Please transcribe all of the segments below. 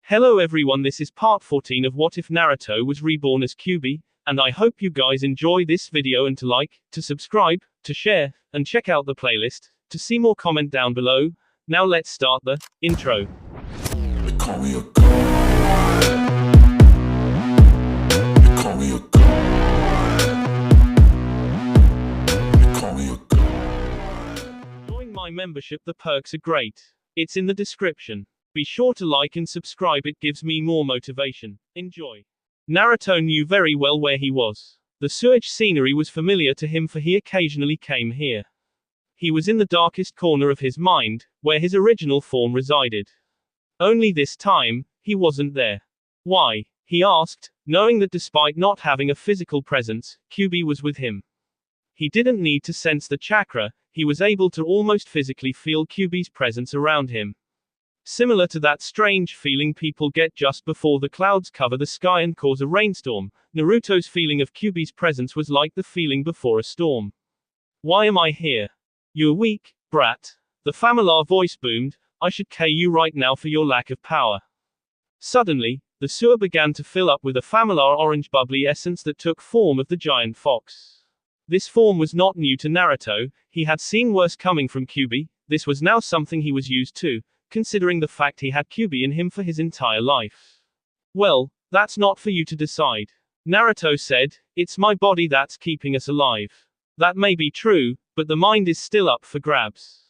Hello everyone, this is part 14 of What If Naruto Was Reborn as Kyuubi, and I hope you guys enjoy this video and to like, to subscribe, to share, and check out the playlist, to see more comment down below. Now let's start the intro. They call me a god. They call me a god. They call me a god. Join my membership, the perks are great. It's in the description. Be sure to like and subscribe, it gives me more motivation. Enjoy. Naruto knew very well where he was. The sewage scenery was familiar to him, for he occasionally came here. He was in the darkest corner of his mind, where his original form resided. Only this time, he wasn't there. Why? He asked, knowing that despite not having a physical presence, Kyuubi was with him. He didn't need to sense the chakra, he was able to almost physically feel Kyuubi's presence around him. Similar to that strange feeling people get just before the clouds cover the sky and cause a rainstorm, Naruto's feeling of Kyuubi's presence was like the feeling before a storm. Why am I here? You're weak, brat. The familiar voice boomed. I should kill you right now for your lack of power. Suddenly, the sewer began to fill up with a familiar orange bubbly essence that took form of the giant fox. This form was not new to Naruto, he had seen worse coming from Kyuubi. This was now something he was used to, considering the fact he had Kyuubi in him for his entire life. Well, that's not for you to decide. Naruto said, it's my body that's keeping us alive. That may be true, but the mind is still up for grabs.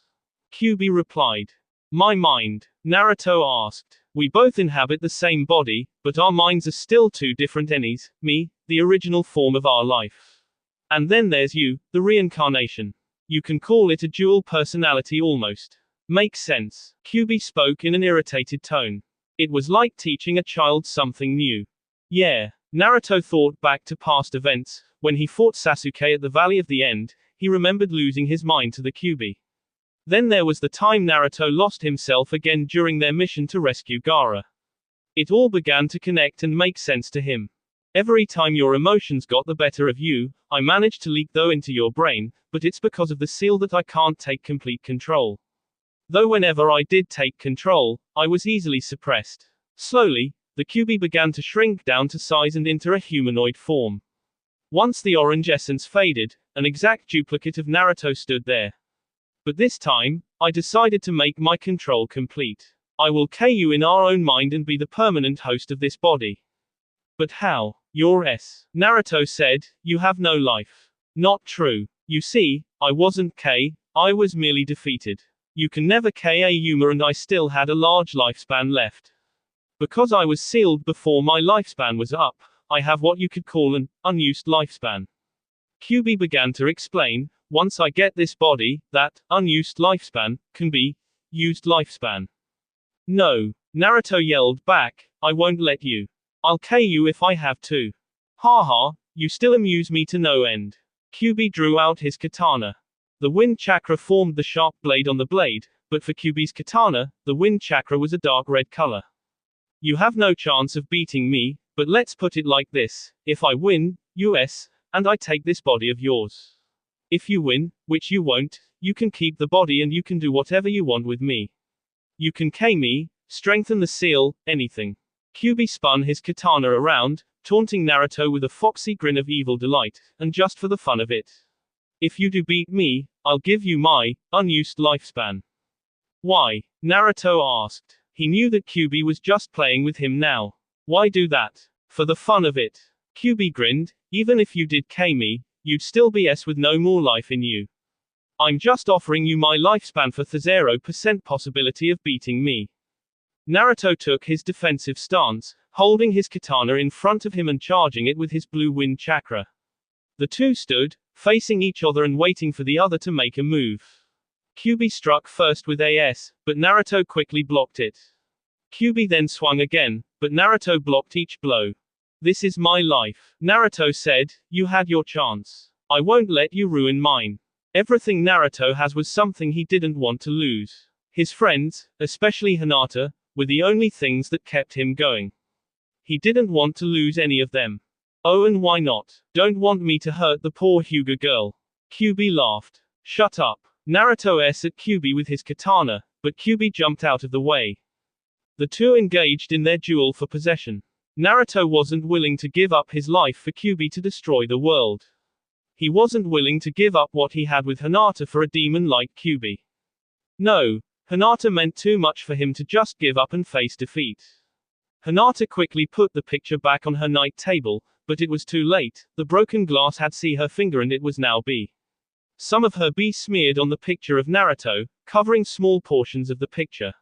Kyuubi replied. My mind? Naruto asked. We both inhabit the same body, but our minds are still two different entities, me, the original form of our life. And then there's you, the reincarnation. You can call it a dual personality almost. Makes sense. Kyuubi spoke in an irritated tone. It was like teaching a child something new. Yeah. Naruto thought back to past events. When he fought Sasuke at the Valley of the End, he remembered losing his mind to the Kyuubi. Then there was the time Naruto lost himself again during their mission to rescue Gaara. It all began to connect and make sense to him. Every time your emotions got the better of you, I managed to leak though into your brain, but it's because of the seal that I can't take complete control. Though whenever I did take control, I was easily suppressed. Slowly, the Kyuubi began to shrink down to size and enter a humanoid form. Once the orange essence faded, an exact duplicate of Naruto stood there. But this time, I decided to make my control complete. I will kill you in our own mind and be the permanent host of this body. But how? You're Naruto said, you have no life. Not true. You see, I wasn't K, I was merely defeated. You can never kill a Yuma and I still had a large lifespan left. Because I was sealed before my lifespan was up, I have what you could call an unused lifespan. Kyuubi began to explain, once I get this body, that unused lifespan can be used lifespan. No, Naruto yelled back, I won't let you. I'll kill you if I have to. Haha, you still amuse me to no end. Kyuubi drew out his katana. The wind chakra formed the sharp blade on the blade, but for Kyuubi's katana, the wind chakra was a dark red color. You have no chance of beating me, but let's put it like this, if I win, and I take this body of yours. If you win, which you won't, you can keep the body and you can do whatever you want with me. You can kill me, strengthen the seal, anything. Kyuubi spun his katana around, taunting Naruto with a foxy grin of evil delight, and just for the fun of it. If you do beat me, I'll give you my unused lifespan. Why? Naruto asked. He knew that Kyuubi was just playing with him now. Why do that? For the fun of it. Kyuubi grinned, even if you did kill me, you'd still be with no more life in you. I'm just offering you my lifespan for the 0% possibility of beating me. Naruto took his defensive stance, holding his katana in front of him and charging it with his blue wind chakra. The two stood, facing each other and waiting for the other to make a move. Kyuubi struck first with but Naruto quickly blocked it. Kyuubi then swung again, but Naruto blocked each blow. This is my life. Naruto said, you had your chance. I won't let you ruin mine. Everything Naruto has was something he didn't want to lose. His friends, especially Hinata, were the only things that kept him going. He didn't want to lose any of them. Oh, and why not? Don't want me to hurt the poor Hyuga girl. Kyuubi laughed. Shut up. Naruto at Kyuubi with his katana, but Kyuubi jumped out of the way. The two engaged in their duel for possession. Naruto wasn't willing to give up his life for Kyuubi to destroy the world. He wasn't willing to give up what he had with Hinata for a demon like Kyuubi. No, Hinata meant too much for him to just give up and face defeat. Hinata quickly put the picture back on her night table, but it was too late. The broken glass had C her finger and it was now B. Some of her B smeared on the picture of Naruto, covering small portions of the picture.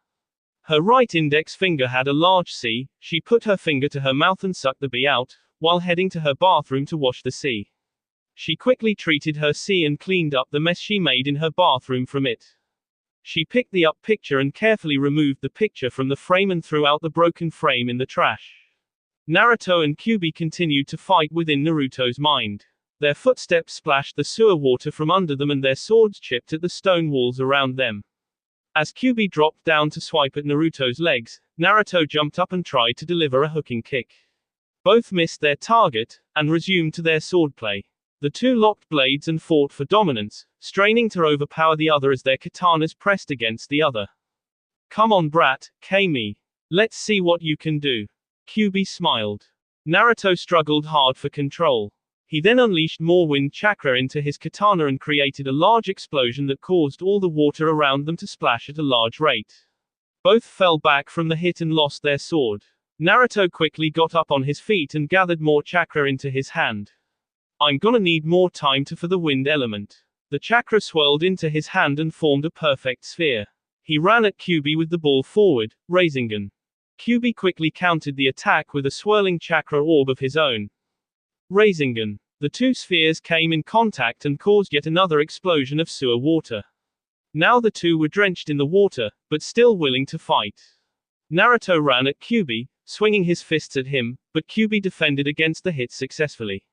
Her right index finger had a large C. She put her finger to her mouth and sucked the B out, while heading to her bathroom to wash the C. She quickly treated her C and cleaned up the mess she made in her bathroom from it. She picked the up picture and carefully removed the picture from the frame and threw out the broken frame in the trash. Naruto and Kyuubi continued to fight within Naruto's mind. Their footsteps splashed the sewer water from under them and their swords chipped at the stone walls around them. As Kyuubi dropped down to swipe at Naruto's legs, Naruto jumped up and tried to deliver a hooking kick. Both missed their target, and resumed to their swordplay. The two locked blades and fought for dominance, straining to overpower the other as their katanas pressed against the other. Come on brat, Kami. Let's see what you can do. Kyuubi smiled. Naruto struggled hard for control. He then unleashed more wind chakra into his katana and created a large explosion that caused all the water around them to splash at a large rate. Both fell back from the hit and lost their sword. Naruto quickly got up on his feet and gathered more chakra into his hand. I'm gonna need more time for the wind element. The chakra swirled into his hand and formed a perfect sphere. He ran at Kyuubi with the ball forward, Rasengan. Kyuubi quickly countered the attack with a swirling chakra orb of his own. Rasengan. The two spheres came in contact and caused yet another explosion of sewer water. Now the two were drenched in the water, but still willing to fight. Naruto ran at Kyuubi, swinging his fists at him, but Kyuubi defended against the hits successfully.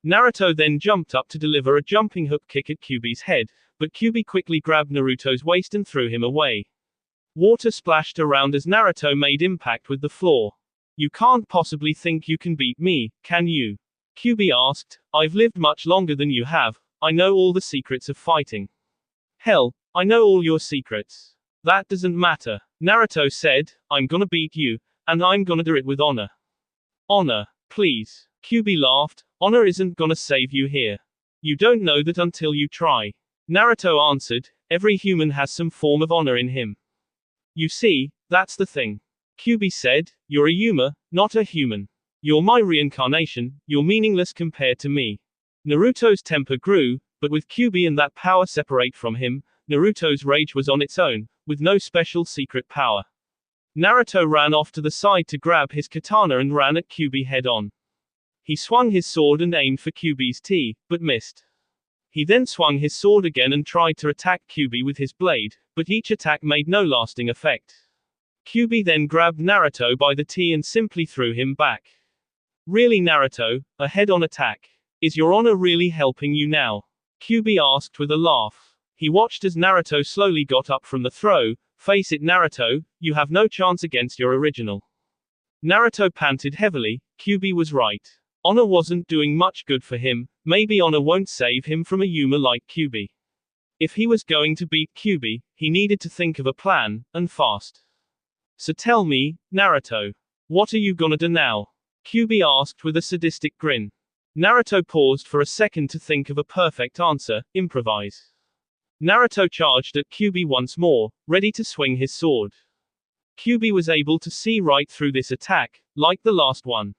Naruto then jumped up to deliver a jumping hook kick at Kyuubi's head, but Kyuubi quickly grabbed Naruto's waist and threw him away. Water splashed around as Naruto made impact with the floor. You can't possibly think you can beat me, can you? Kyuubi asked. I've lived much longer than you have. I know all the secrets of fighting. Hell, I know all your secrets. That doesn't matter. Naruto said, I'm gonna beat you, and I'm gonna do it with honor. Honor, please. Kyuubi laughed. Honor isn't gonna save you here. You don't know that until you try. Naruto answered, every human has some form of honor in him. You see, that's the thing. Kyuubi said, you're a Yuma, not a human. You're my reincarnation, you're meaningless compared to me. Naruto's temper grew, but with Kyuubi and that power separate from him, Naruto's rage was on its own, with no special secret power. Naruto ran off to the side to grab his katana and ran at Kyuubi head on. He swung his sword and aimed for Kyuubi's T, but missed. He then swung his sword again and tried to attack Kyuubi with his blade, but each attack made no lasting effect. Kyuubi then grabbed Naruto by the T and simply threw him back. Really Naruto, a head-on attack. Is your honor really helping you now? Kyuubi asked with a laugh. He watched as Naruto slowly got up from the throw. Face it Naruto, you have no chance against your original. Naruto panted heavily. Kyuubi was right. Honor wasn't doing much good for him. Maybe honor won't save him from a Yuma like Kyuubi. If he was going to beat Kyuubi, he needed to think of a plan, and fast. So tell me, Naruto. What are you gonna do now? Kyuubi asked with a sadistic grin. Naruto paused for a second to think of a perfect answer. Improvise. Naruto charged at Kyuubi once more, ready to swing his sword. Kyuubi was able to see right through this attack, like the last one.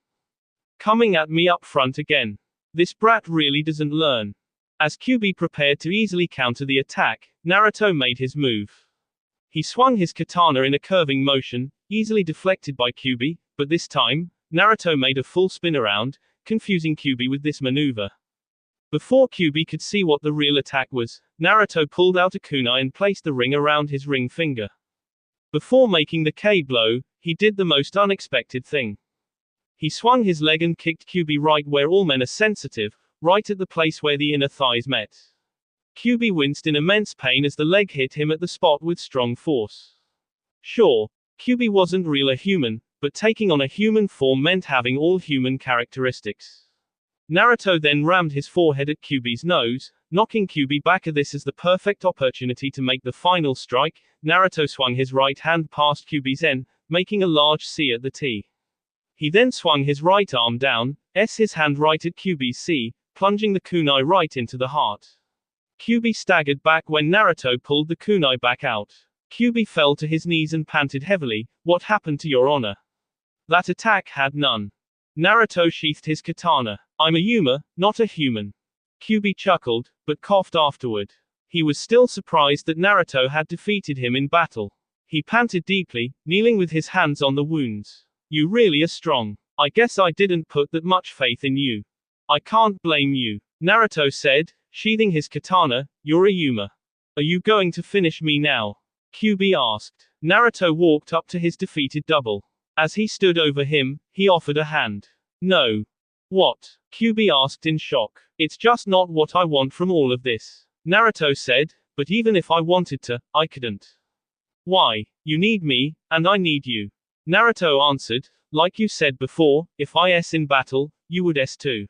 Coming at me up front again. This brat really doesn't learn. As Kyuubi prepared to easily counter the attack, Naruto made his move. He swung his katana in a curving motion, easily deflected by Kyuubi, but this time, Naruto made a full spin around, confusing Kyuubi with this maneuver. Before Kyuubi could see what the real attack was, Naruto pulled out a kunai and placed the ring around his ring finger. Before making the K blow, he did the most unexpected thing. He swung his leg and kicked Kyuubi right where all men are sensitive, right at the place where the inner thighs met. Kyuubi winced in immense pain as the leg hit him at the spot with strong force. Sure, Kyuubi wasn't real a human, but taking on a human form meant having all human characteristics. Naruto then rammed his forehead at Kyuubi's nose, knocking Kyuubi back. This is the perfect opportunity to make the final strike. Naruto swung his right hand past Kyuubi's en, making a large C at the T. He then swung his right arm down, his hand right at Kyuubi's C, plunging the kunai right into the heart. Kyuubi staggered back when Naruto pulled the kunai back out. Kyuubi fell to his knees and panted heavily, "What happened to your honor? That attack had none." Naruto sheathed his katana. "I'm a Yuma, not a human." Kyuubi chuckled, but coughed afterward. He was still surprised that Naruto had defeated him in battle. He panted deeply, kneeling with his hands on the wounds. "You really are strong. I guess I didn't put that much faith in you. I can't blame you," Naruto said, sheathing his katana. "You're a Yuma. Are you going to finish me now?" Kyuubi asked. Naruto walked up to his defeated double. As he stood over him, he offered a hand. "No." "What?" Kyuubi asked in shock. "It's just not what I want from all of this," Naruto said, "but even if I wanted to, I couldn't." "Why? You need me, and I need you," Naruto answered. "Like you said before, if I S in battle, you would S too.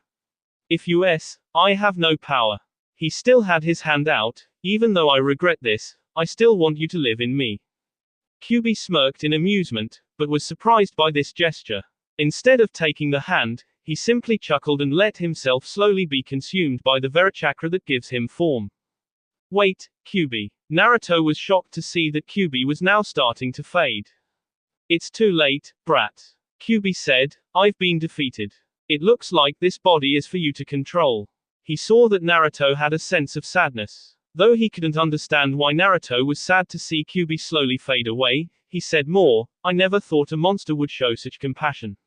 If you S, I have no power." He still had his hand out. "Even though I regret this, I still want you to live in me." Kyuubi smirked in amusement, but was surprised by this gesture. Instead of taking the hand, he simply chuckled and let himself slowly be consumed by the Verachakra that gives him form. "Wait, Kyuubi." Naruto was shocked to see that Kyuubi was now starting to fade. "It's too late, brat," Kyuubi said. "I've been defeated. It looks like this body is for you to control." He saw that Naruto had a sense of sadness. Though he couldn't understand why Naruto was sad to see Kyuubi slowly fade away, he said more, "I never thought a monster would show such compassion.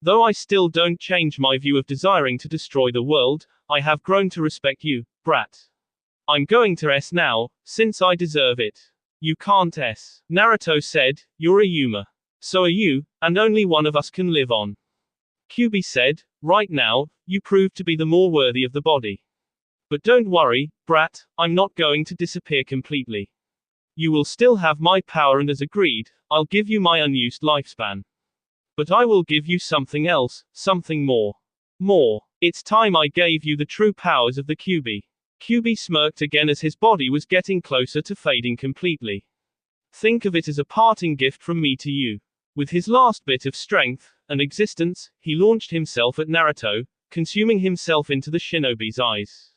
Though I still don't change my view of desiring to destroy the world, I have grown to respect you, brat. I'm going to S now, since I deserve it." "You can't S," Naruto said. "You're a Yuma. So are you, and only one of us can live on." Kyuubi said, "Right now, you prove to be the more worthy of the body. But don't worry, brat, I'm not going to disappear completely. You will still have my power, and as agreed, I'll give you my unused lifespan. But I will give you something else, something more. More. It's time I gave you the true powers of the Kyuubi." Kyuubi smirked again as his body was getting closer to fading completely. "Think of it as a parting gift from me to you." With his last bit of strength and existence, he launched himself at Naruto, consuming himself into the shinobi's eyes.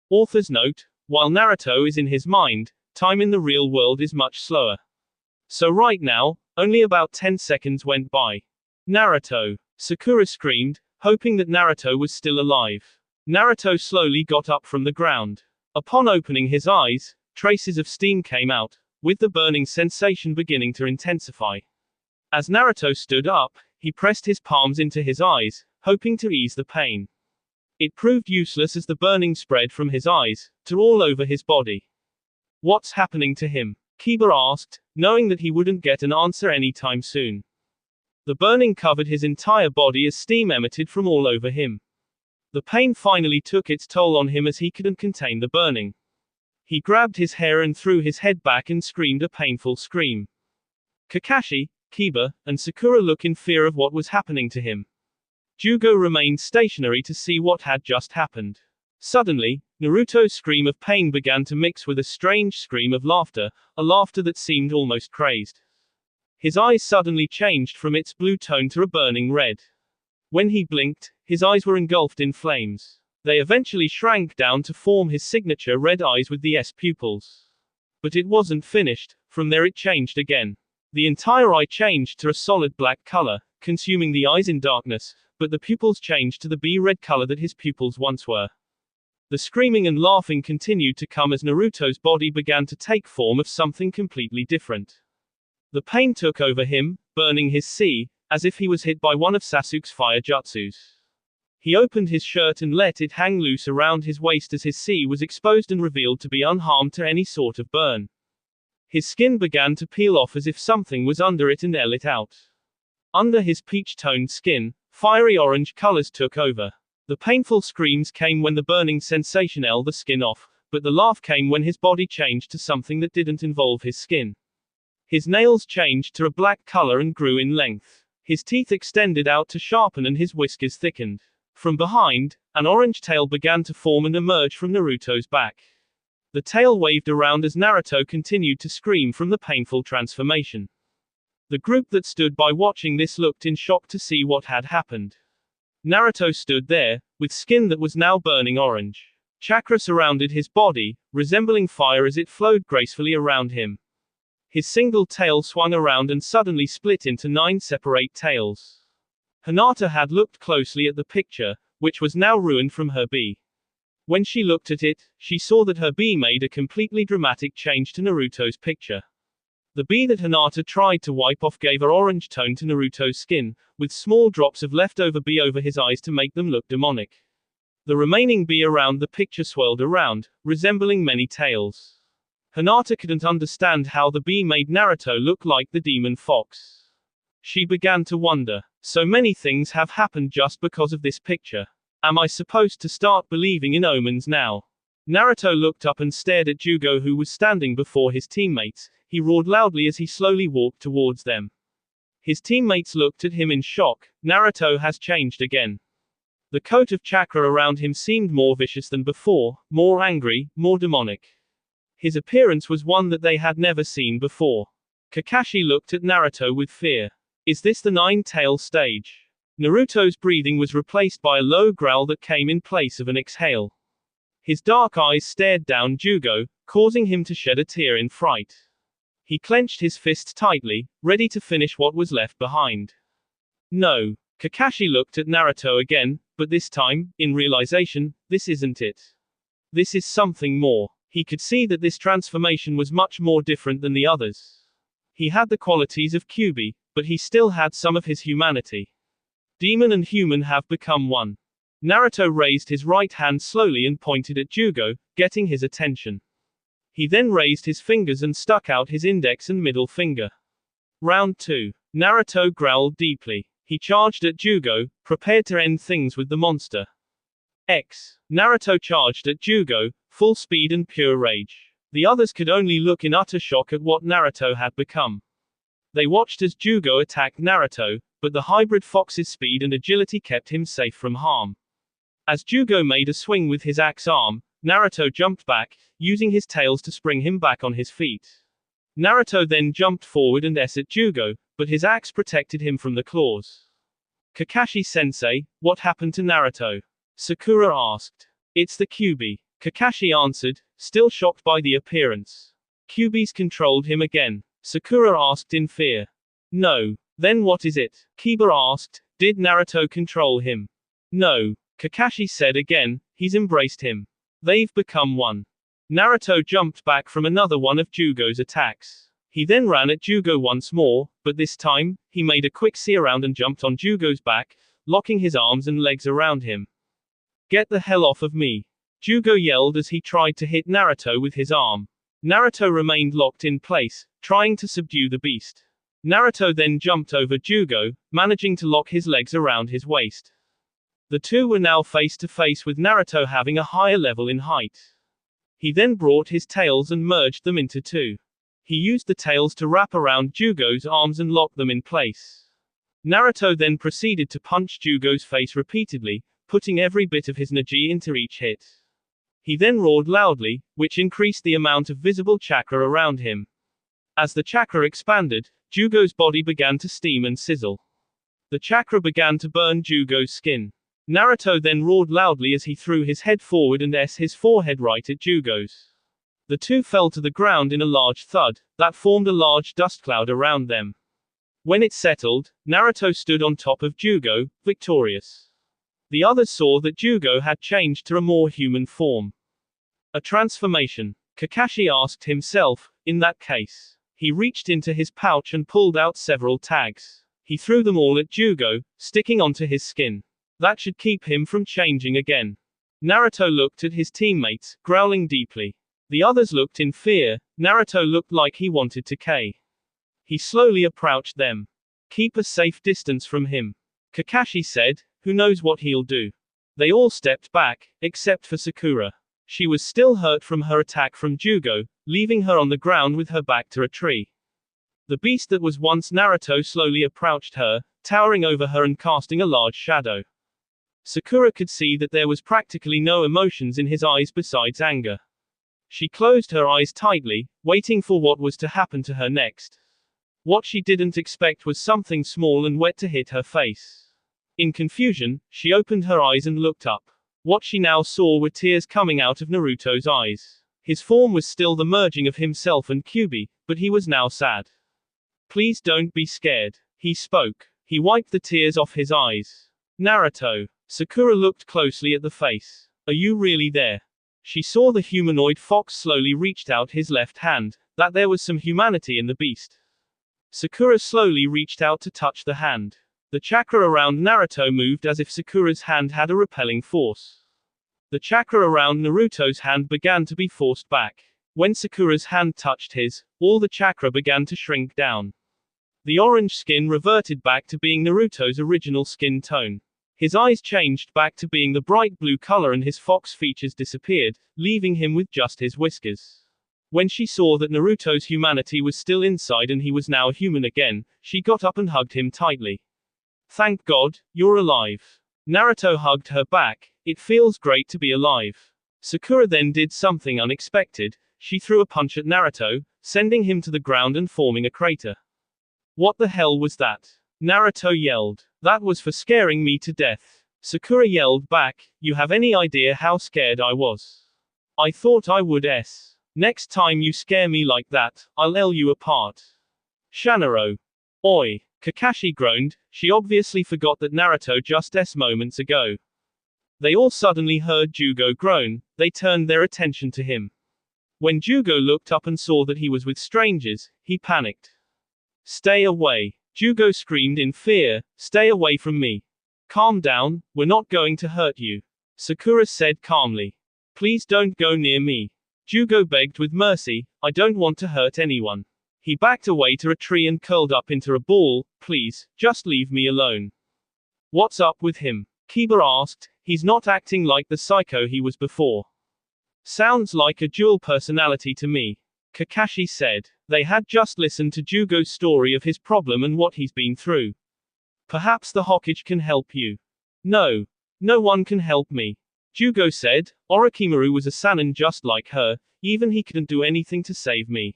Author's note: while Naruto is in his mind, time in the real world is much slower. So right now, only about 10 seconds went by. "Naruto!" Sakura screamed, hoping that Naruto was still alive. Naruto slowly got up from the ground. Upon opening his eyes, traces of steam came out, with the burning sensation beginning to intensify. As Naruto stood up, he pressed his palms into his eyes, hoping to ease the pain. It proved useless as the burning spread from his eyes to all over his body. "What's happening to him?" Kiba asked, knowing that he wouldn't get an answer anytime soon. The burning covered his entire body as steam emitted from all over him. The pain finally took its toll on him as he couldn't contain the burning. He grabbed his hair and threw his head back and screamed a painful scream. Kakashi, Kiba, and Sakura looked in fear of what was happening to him. Jugo remained stationary to see what had just happened. Suddenly, Naruto's scream of pain began to mix with a strange scream of laughter, a laughter that seemed almost crazed. His eyes suddenly changed from its blue tone to a burning red. When he blinked, his eyes were engulfed in flames. They eventually shrank down to form his signature red eyes with the S pupils. But it wasn't finished. From there it changed again. The entire eye changed to a solid black color, consuming the eyes in darkness, but the pupils changed to the B-red color that his pupils once were. The screaming and laughing continued to come as Naruto's body began to take form of something completely different. The pain took over him, burning his C, as if he was hit by one of Sasuke's fire jutsus. He opened his shirt and let it hang loose around his waist as his C was exposed and revealed to be unharmed to any sort of burn. His skin began to peel off as if something was under it and ate it out. Under his peach-toned skin, fiery orange colors took over. The painful screams came when the burning sensation ate the skin off, but the laugh came when his body changed to something that didn't involve his skin. His nails changed to a black color and grew in length. His teeth extended out to sharpen and his whiskers thickened. From behind, an orange tail began to form and emerge from Naruto's back. The tail waved around as Naruto continued to scream from the painful transformation. The group that stood by watching this looked in shock to see what had happened. Naruto stood there, with skin that was now burning orange. Chakra surrounded his body, resembling fire as it flowed gracefully around him. His single tail swung around and suddenly split into 9 separate tails. Hinata had looked closely at the picture, which was now ruined from her bee. When she looked at it, she saw that her bee made a completely dramatic change to Naruto's picture. The bee that Hinata tried to wipe off gave an orange tone to Naruto's skin, with small drops of leftover bee over his eyes to make them look demonic. The remaining bee around the picture swirled around, resembling many tails. Hinata couldn't understand how the bee made Naruto look like the demon fox. She began to wonder, so many things have happened just because of this picture. Am I supposed to start believing in omens now? Naruto looked up and stared at Jugo, who was standing before his teammates. He roared loudly as he slowly walked towards them. His teammates looked at him in shock. Naruto has changed again. The coat of chakra around him seemed more vicious than before, more angry, more demonic. His appearance was one that they had never seen before. Kakashi looked at Naruto with fear. Is this the 9-tail stage? Naruto's breathing was replaced by a low growl that came in place of an exhale. His dark eyes stared down Jugo, causing him to shed a tear in fright. He clenched his fists tightly, ready to finish what was left behind. No. Kakashi looked at Naruto again, but this time, in realization, this isn't it. This is something more. He could see that this transformation was much more different than the others. He had the qualities of Kyuubi, but he still had some of his humanity. Demon and human have become one. Naruto raised his right hand slowly and pointed at Jugo, getting his attention. He then raised his fingers and stuck out his index and middle finger. Round 2. Naruto growled deeply. He charged at Jugo, prepared to end things with the monster. X. Naruto charged at Jugo, full speed and pure rage. The others could only look in utter shock at what Naruto had become. They watched as Jugo attacked Naruto, but the hybrid fox's speed and agility kept him safe from harm. As Jugo made a swing with his axe arm, Naruto jumped back, using his tails to spring him back on his feet. Naruto then jumped forward and s at Jugo, but his axe protected him from the claws. Kakashi-sensei, what happened to Naruto? Sakura asked. It's the Kyuubi. Kakashi answered, still shocked by the appearance. Kyuubi's controlled him again. Sakura asked in fear. No. Then what is it? Kiba asked, did Naruto control him? No. Kakashi said again, he's embraced him. They've become one. Naruto jumped back from another one of Jugo's attacks. He then ran at Jugo once more, but this time, he made a quick see around and jumped on Jugo's back, locking his arms and legs around him. Get the hell off of me. Jugo yelled as he tried to hit Naruto with his arm. Naruto remained locked in place, trying to subdue the beast. Naruto then jumped over Jugo, managing to lock his legs around his waist. The two were now face to face with Naruto having a higher level in height. He then brought his tails and merged them into two. He used the tails to wrap around Jugo's arms and lock them in place. Naruto then proceeded to punch Jugo's face repeatedly, putting every bit of his energy into each hit. He then roared loudly, which increased the amount of visible chakra around him. As the chakra expanded, Jugo's body began to steam and sizzle. The chakra began to burn Jugo's skin. Naruto then roared loudly as he threw his head forward and his forehead right at Jugo's. The two fell to the ground in a large thud, that formed a large dust cloud around them. When it settled, Naruto stood on top of Jugo, victorious. The others saw that Jugo had changed to a more human form. A transformation. Kakashi asked himself, in that case. He reached into his pouch and pulled out several tags. He threw them all at Jugo, sticking onto his skin. That should keep him from changing again. Naruto looked at his teammates, growling deeply. The others looked in fear. Naruto looked like he wanted to K. He slowly approached them. Keep a safe distance from him. Kakashi said, who knows what he'll do. They all stepped back, except for Sakura. She was still hurt from her attack from Jugo, leaving her on the ground with her back to a tree. The beast that was once Naruto slowly approached her, towering over her and casting a large shadow. Sakura could see that there was practically no emotions in his eyes besides anger. She closed her eyes tightly, waiting for what was to happen to her next. What she didn't expect was something small and wet to hit her face. In confusion, she opened her eyes and looked up. What she now saw were tears coming out of Naruto's eyes. His form was still the merging of himself and Kyuubi, but he was now sad. Please don't be scared, he spoke. He wiped the tears off his eyes. Naruto. Sakura looked closely at the face. Are you really there? She saw the humanoid fox slowly reached out his left hand, that there was some humanity in the beast. Sakura slowly reached out to touch the hand. The chakra around Naruto moved as if Sakura's hand had a repelling force. The chakra around Naruto's hand began to be forced back. When Sakura's hand touched his, all the chakra began to shrink down. The orange skin reverted back to being Naruto's original skin tone. His eyes changed back to being the bright blue color and his fox features disappeared, leaving him with just his whiskers. When she saw that Naruto's humanity was still inside and he was now human again, she got up and hugged him tightly. Thank God, you're alive. Naruto hugged her back. It feels great to be alive. Sakura then did something unexpected. She threw a punch at Naruto, sending him to the ground and forming a crater. What the hell was that? Naruto yelled. That was for scaring me to death. Sakura yelled back, you have any idea how scared I was? I thought I would s. Next time you scare me like that, I'll L you apart. Shanaro. Oi. Kakashi groaned, she obviously forgot that Naruto just s moments ago. They all suddenly heard Jugo groan, they turned their attention to him. When Jugo looked up and saw that he was with strangers, he panicked. Stay away. Jugo screamed in fear, stay away from me. Calm down, we're not going to hurt you. Sakura said calmly. Please don't go near me. Jugo begged with mercy, I don't want to hurt anyone. He backed away to a tree and curled up into a ball, please, just leave me alone. What's up with him? Kiba asked, he's not acting like the psycho he was before. Sounds like a dual personality to me. Kakashi said. They had just listened to Jugo's story of his problem and what he's been through. Perhaps the Hokage can help you. No. No one can help me. Jugo said, Orochimaru was a Sannin just like her, even he couldn't do anything to save me.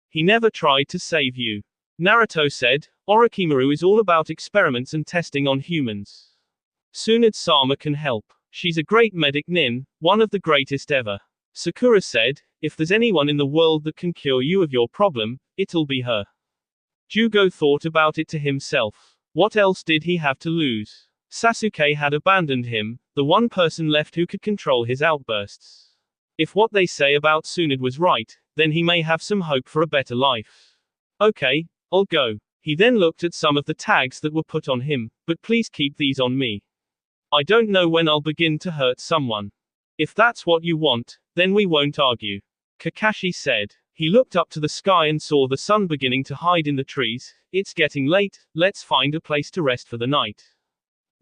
He never tried to save you. Naruto said, Orochimaru is all about experiments and testing on humans. Tsunade-sama can help. She's a great medic nin, one of the greatest ever. Sakura said, if there's anyone in the world that can cure you of your problem, it'll be her. Jugo thought about it to himself. What else did he have to lose? Sasuke had abandoned him, the one person left who could control his outbursts. If what they say about Tsunade was right, then he may have some hope for a better life. Okay, I'll go. He then looked at some of the tags that were put on him, but please keep these on me. I don't know when I'll begin to hurt someone. If that's what you want, then we won't argue. Kakashi said. He looked up to the sky and saw the sun beginning to hide in the trees. It's getting late, let's find a place to rest for the night.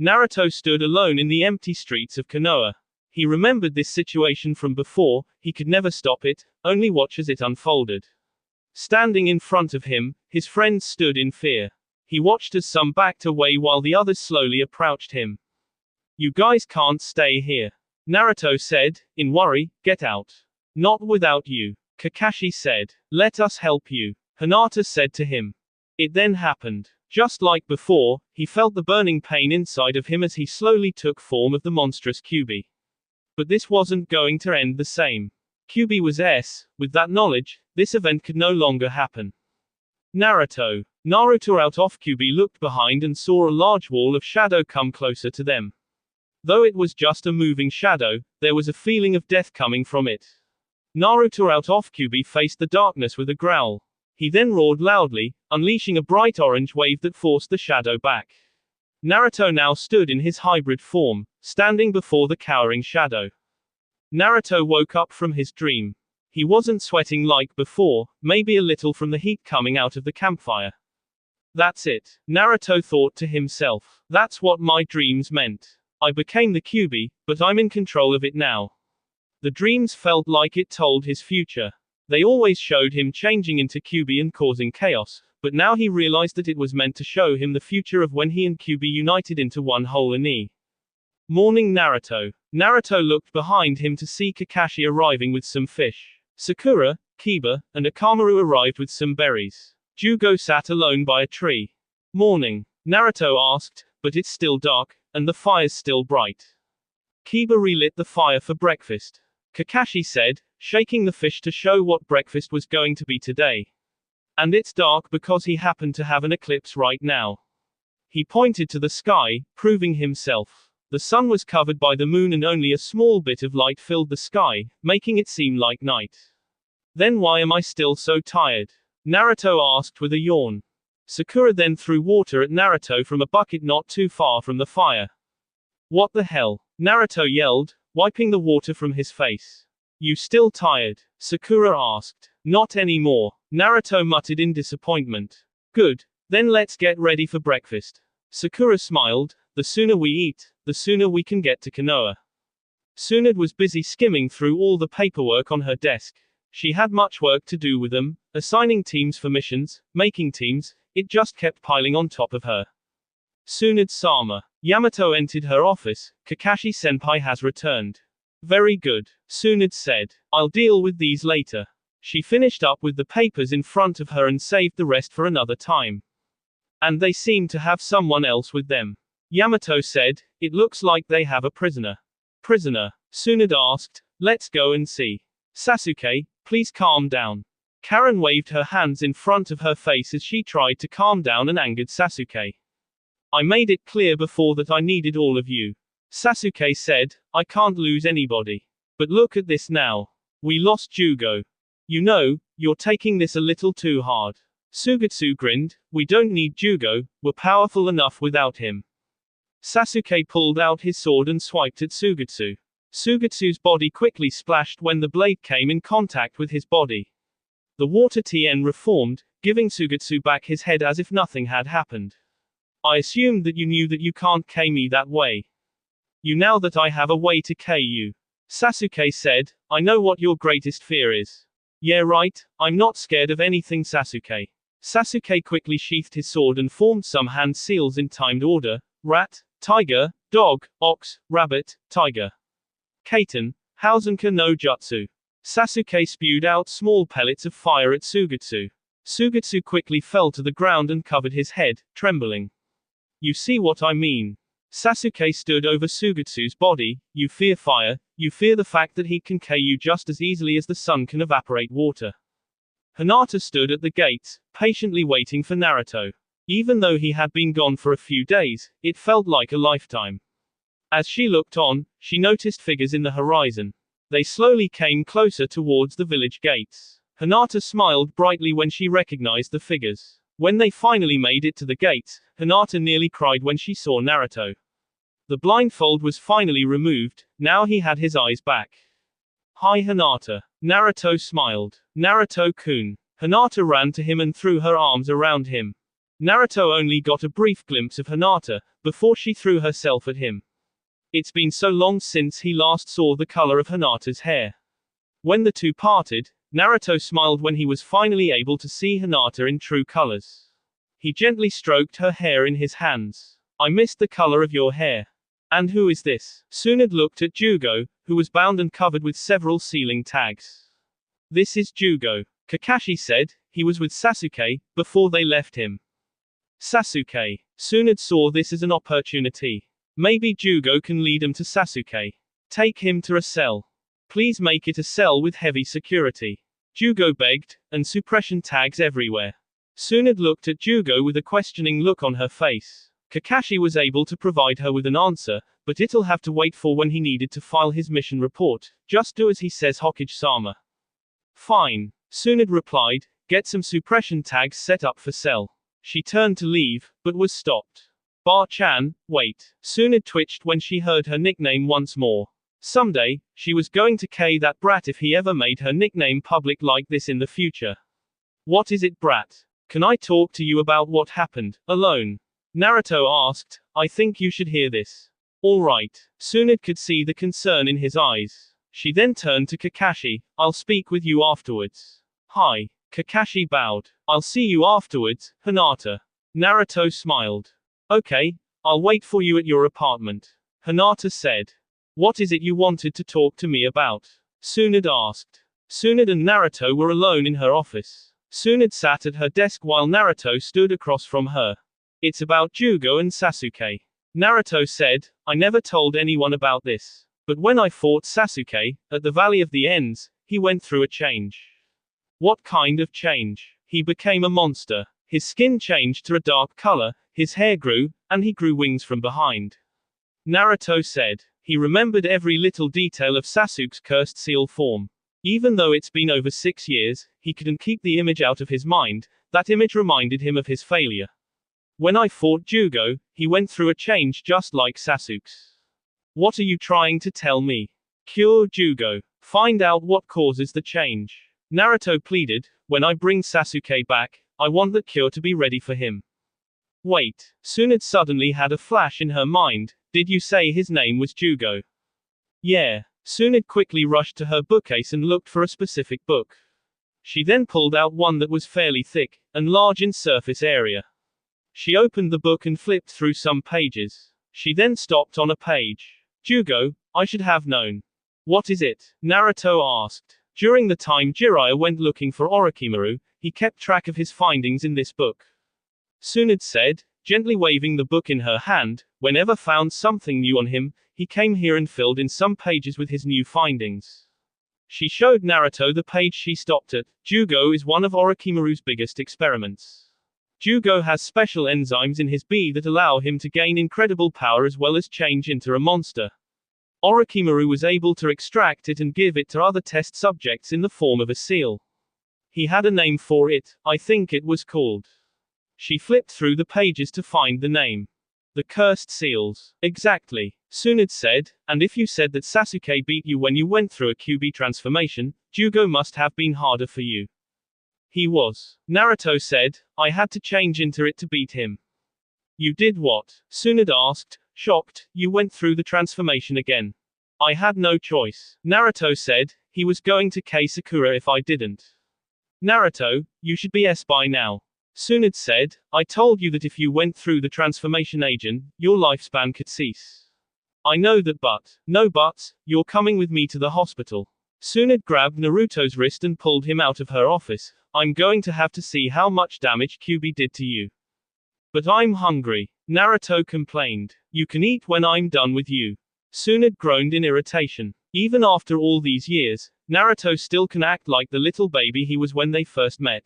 Naruto stood alone in the empty streets of Konoha. He remembered this situation from before, he could never stop it, only watch as it unfolded. Standing in front of him, his friends stood in fear. He watched as some backed away while the others slowly approached him. You guys can't stay here. Naruto said, in worry, get out. Not without you. Kakashi said, let us help you. Hinata said to him. It then happened. Just like before, he felt the burning pain inside of him as he slowly took form of the monstrous Kyuubi. But this wasn't going to end the same. Kyuubi was S. With that knowledge, this event could no longer happen. Naruto out of Kyuubi looked behind and saw a large wall of shadow come closer to them. Though it was just a moving shadow, there was a feeling of death coming from it. Naruto out of Kyuubi faced the darkness with a growl. He then roared loudly, unleashing a bright orange wave that forced the shadow back. Naruto now stood in his hybrid form, standing before the cowering shadow. Naruto woke up from his dream. He wasn't sweating like before, maybe a little from the heat coming out of the campfire. That's it, Naruto thought to himself. That's what my dreams meant. I became the Kyuubi, but I'm in control of it now. The dreams felt like it told his future. They always showed him changing into Kyuubi and causing chaos, but now he realized that it was meant to show him the future of when he and Kyuubi united into one whole Oni. Morning Naruto. Naruto looked behind him to see Kakashi arriving with some fish. Sakura, Kiba, and Akamaru arrived with some berries. Jugo sat alone by a tree. Morning. Naruto asked, but it's still dark, and the fire's still bright. Kiba relit the fire for breakfast. Kakashi said, shaking the fish to show what breakfast was going to be today. And it's dark because he happened to have an eclipse right now. He pointed to the sky, proving himself. The sun was covered by the moon and only a small bit of light filled the sky, making it seem like night. Then why am I still so tired? Naruto asked with a yawn. Sakura then threw water at Naruto from a bucket not too far from the fire. What the hell? Naruto yelled, wiping the water from his face. You still tired? Sakura asked. Not anymore. Naruto muttered in disappointment. Good. Then let's get ready for breakfast. Sakura smiled. The sooner we eat, the sooner we can get to Konoha. Tsunade was busy skimming through all the paperwork on her desk. She had much work to do with them, assigning teams for missions, making teams, it just kept piling on top of her. Tsunade-sama. Yamato entered her office. Kakashi-senpai has returned. Very good. Tsunade said. I'll deal with these later. She finished up with the papers in front of her and saved the rest for another time. And they seem to have someone else with them. Yamato said, it looks like they have a prisoner. Prisoner? Tsunade asked. Let's go and see. Sasuke, please calm down. Karen waved her hands in front of her face as she tried to calm down an angered Sasuke. I made it clear before that I needed all of you. Sasuke said, I can't lose anybody. But look at this now. We lost Jugo. You know, you're taking this a little too hard. Sugetsu grinned, we don't need Jugo, we're powerful enough without him. Sasuke pulled out his sword and swiped at Sugetsu. Sugetsu's body quickly splashed when the blade came in contact with his body. The water Tien reformed, giving Sugetsu back his head as if nothing had happened. I assumed that you knew that you can't K me that way. You now that I have a way to K you. Sasuke said, I know what your greatest fear is. Yeah right, I'm not scared of anything Sasuke. Sasuke quickly sheathed his sword and formed some hand seals in timed order. Rat, tiger, dog, ox, rabbit, tiger. Kaiten, Hausenka no Jutsu. Sasuke spewed out small pellets of fire at Sugetsu. Sugetsu quickly fell to the ground and covered his head, trembling. You see what I mean? Sasuke stood over Sugetsu's body. You fear fire, you fear the fact that he can K you just as easily as the sun can evaporate water. Hinata stood at the gates, patiently waiting for Naruto. Even though he had been gone for a few days, it felt like a lifetime. As she looked on, she noticed figures in the horizon. They slowly came closer towards the village gates. Hinata smiled brightly when she recognized the figures. When they finally made it to the gates, Hinata nearly cried when she saw Naruto. The blindfold was finally removed, now he had his eyes back. Hi Hinata. Naruto smiled. Naruto-kun. Hinata ran to him and threw her arms around him. Naruto only got a brief glimpse of Hinata, before she threw herself at him. It's been so long since he last saw the color of Hinata's hair. When the two parted, Naruto smiled when he was finally able to see Hinata in true colors. He gently stroked her hair in his hands. I missed the color of your hair. And who is this? Tsunade looked at Jugo, who was bound and covered with several sealing tags. This is Jugo. Kakashi said, he was with Sasuke, before they left him. Sasuke. Tsunade saw this as an opportunity. Maybe Jugo can lead him to Sasuke. Take him to a cell. Please make it a cell with heavy security. Jugo begged, and suppression tags everywhere. Tsunade looked at Jugo with a questioning look on her face. Kakashi was able to provide her with an answer, but it'll have to wait for when he needed to file his mission report. Just do as he says, Hokage-sama. Fine. Tsunade replied, get some suppression tags set up for cell. She turned to leave, but was stopped. Bar-chan, wait. Tsunade twitched when she heard her nickname once more. Someday, she was going to K that brat if he ever made her nickname public like this in the future. What is it, brat? Can I talk to you about what happened, alone? Naruto asked, I think you should hear this. Alright. Tsunade could see the concern in his eyes. She then turned to Kakashi, I'll speak with you afterwards. Hi. Kakashi bowed. I'll see you afterwards, Hinata. Naruto smiled. Okay, I'll wait for you at your apartment. Hinata said. What is it you wanted to talk to me about? Tsunade asked. Tsunade and Naruto were alone in her office. Tsunade sat at her desk while Naruto stood across from her. It's about Jugo and Sasuke. Naruto said, I never told anyone about this. But when I fought Sasuke, at the Valley of the Ends, he went through a change. What kind of change? He became a monster. His skin changed to a dark color, his hair grew, and he grew wings from behind. Naruto said. He remembered every little detail of Sasuke's cursed seal form. Even though it's been over 6 years, he couldn't keep the image out of his mind. That image reminded him of his failure. When I fought Jugo, he went through a change just like Sasuke's. What are you trying to tell me? Cure Jugo. Find out what causes the change. Naruto pleaded, when I bring Sasuke back, I want the cure to be ready for him. Wait. Tsunade suddenly had a flash in her mind. Did you say his name was Jugo? Yeah. Tsunade quickly rushed to her bookcase and looked for a specific book. She then pulled out one that was fairly thick, and large in surface area. She opened the book and flipped through some pages. She then stopped on a page. Jugo, I should have known. What is it? Naruto asked. During the time Jiraiya went looking for Orochimaru, he kept track of his findings in this book. Tsunade said, gently waving the book in her hand, whenever found something new on him, he came here and filled in some pages with his new findings. She showed Naruto the page she stopped at. Jugo is one of Orochimaru's biggest experiments. Jugo has special enzymes in his bee that allow him to gain incredible power as well as change into a monster. Orochimaru was able to extract it and give it to other test subjects in the form of a seal. He had a name for it, I think it was called. She flipped through the pages to find the name. The cursed seals. Exactly. Tsunade said, and if you said that Sasuke beat you when you went through a Kyuubi transformation, Jugo must have been harder for you. He was. Naruto said, I had to change into it to beat him. You did what? Tsunade asked, shocked. You went through the transformation again. I had no choice. Naruto said, he was going to K Sakura if I didn't. Naruto, you should be S by now. Tsunade said, I told you that if you went through the transformation agent, your lifespan could cease. I know that but, no buts, you're coming with me to the hospital. Tsunade grabbed Naruto's wrist and pulled him out of her office. I'm going to have to see how much damage Kyuubi did to you. But I'm hungry. Naruto complained. You can eat when I'm done with you. Tsunade groaned in irritation. Even after all these years, Naruto still can act like the little baby he was when they first met.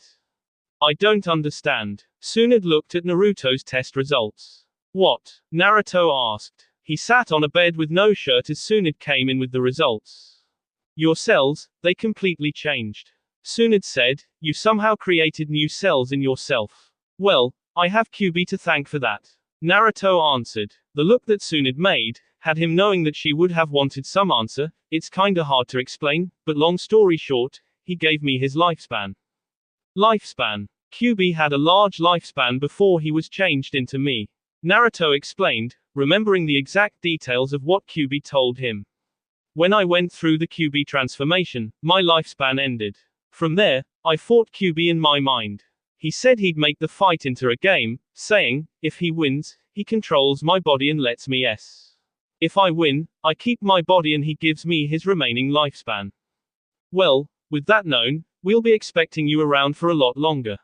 I don't understand. Tsunade looked at Naruto's test results. What? Naruto asked. He sat on a bed with no shirt as Tsunade came in with the results. Your cells, they completely changed. Tsunade said, you somehow created new cells in yourself. Well, I have Kyuubi to thank for that. Naruto answered. The look that Tsunade made had him knowing that she would have wanted some answer. It's kinda hard to explain, but long story short, he gave me his lifespan. Lifespan. Kyuubi had a large lifespan before he was changed into me. Naruto explained, remembering the exact details of what Kyuubi told him. When I went through the Kyuubi transformation, my lifespan ended. From there, I fought Kyuubi in my mind. He said he'd make the fight into a game, saying, if he wins, he controls my body and lets me S. If I win, I keep my body and he gives me his remaining lifespan. Well, with that known, we'll be expecting you around for a lot longer.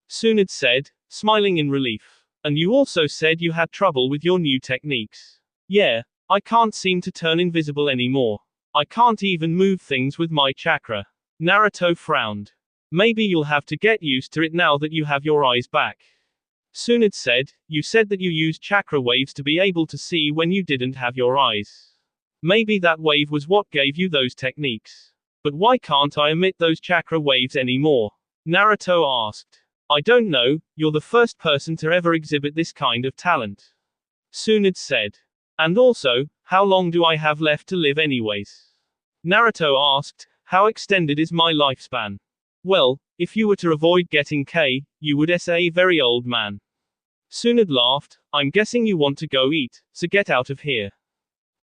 Tsunade said, smiling in relief. And you also said you had trouble with your new techniques. Yeah, I can't seem to turn invisible anymore. I can't even move things with my chakra. Naruto frowned. Maybe you'll have to get used to it now that you have your eyes back. Tsunade said, you said that you used chakra waves to be able to see when you didn't have your eyes. Maybe that wave was what gave you those techniques. But why can't I emit those chakra waves anymore? Naruto asked. I don't know, you're the first person to ever exhibit this kind of talent. Tsunade said. And also, how long do I have left to live anyways? Naruto asked, how extended is my lifespan? Well, if you were to avoid getting K, you would a very old man. Tsunade laughed, I'm guessing you want to go eat, so get out of here.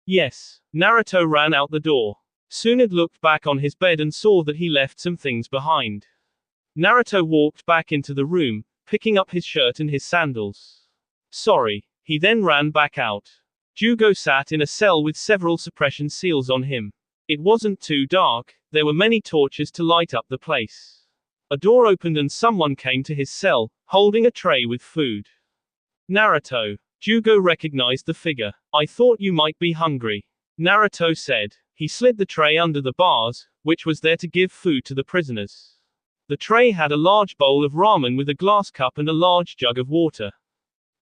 Yes. Naruto ran out the door. Tsunade looked back on his bed and saw that he left some things behind. Naruto walked back into the room, picking up his shirt and his sandals. Sorry. He then ran back out. Jugo sat in a cell with several suppression seals on him. It wasn't too dark, there were many torches to light up the place. A door opened and someone came to his cell, holding a tray with food. Naruto. Jugo recognized the figure. I thought you might be hungry. Naruto said. He slid the tray under the bars, which was there to give food to the prisoners. The tray had a large bowl of ramen with a glass cup and a large jug of water.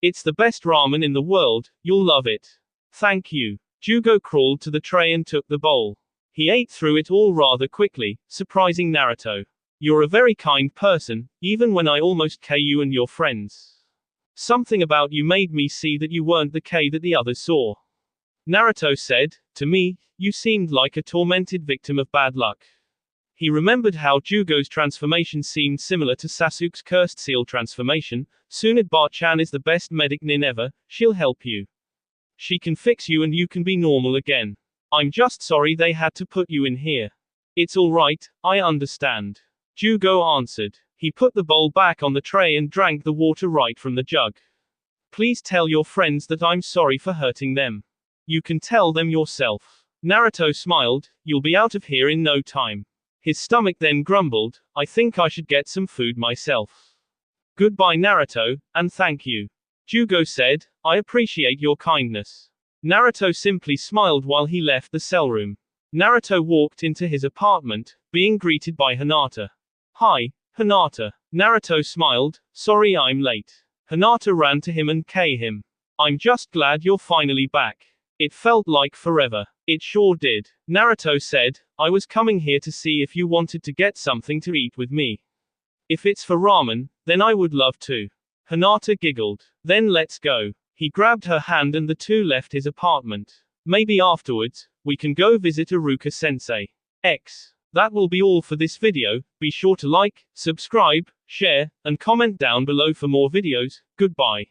It's the best ramen in the world, you'll love it. Thank you. Jugo crawled to the tray and took the bowl. He ate through it all rather quickly, surprising Naruto. You're a very kind person, even when I almost K you and your friends. Something about you made me see that you weren't the K that the others saw. Naruto said, to me, you seemed like a tormented victim of bad luck. He remembered how Jugo's transformation seemed similar to Sasuke's cursed seal transformation. Tsunade-chan is the best medic nin ever, she'll help you. She can fix you and you can be normal again. I'm just sorry they had to put you in here. It's alright, I understand. Jugo answered. He put the bowl back on the tray and drank the water right from the jug. Please tell your friends that I'm sorry for hurting them. You can tell them yourself. Naruto smiled, you'll be out of here in no time. His stomach then grumbled, I think I should get some food myself. Goodbye Naruto, and thank you. Jugo said, I appreciate your kindness. Naruto simply smiled while he left the cell room. Naruto walked into his apartment, being greeted by Hinata. Hi, Hinata. Naruto smiled, sorry I'm late. Hinata ran to him and kissed him. I'm just glad you're finally back. It felt like forever. It sure did. Naruto said, I was coming here to see if you wanted to get something to eat with me. If it's for ramen, then I would love to. Hinata giggled. Then let's go. He grabbed her hand and the two left his apartment. Maybe afterwards, we can go visit Iruka-sensei. That will be all for this video. Be sure to like, subscribe, share, and comment down below for more videos. Goodbye.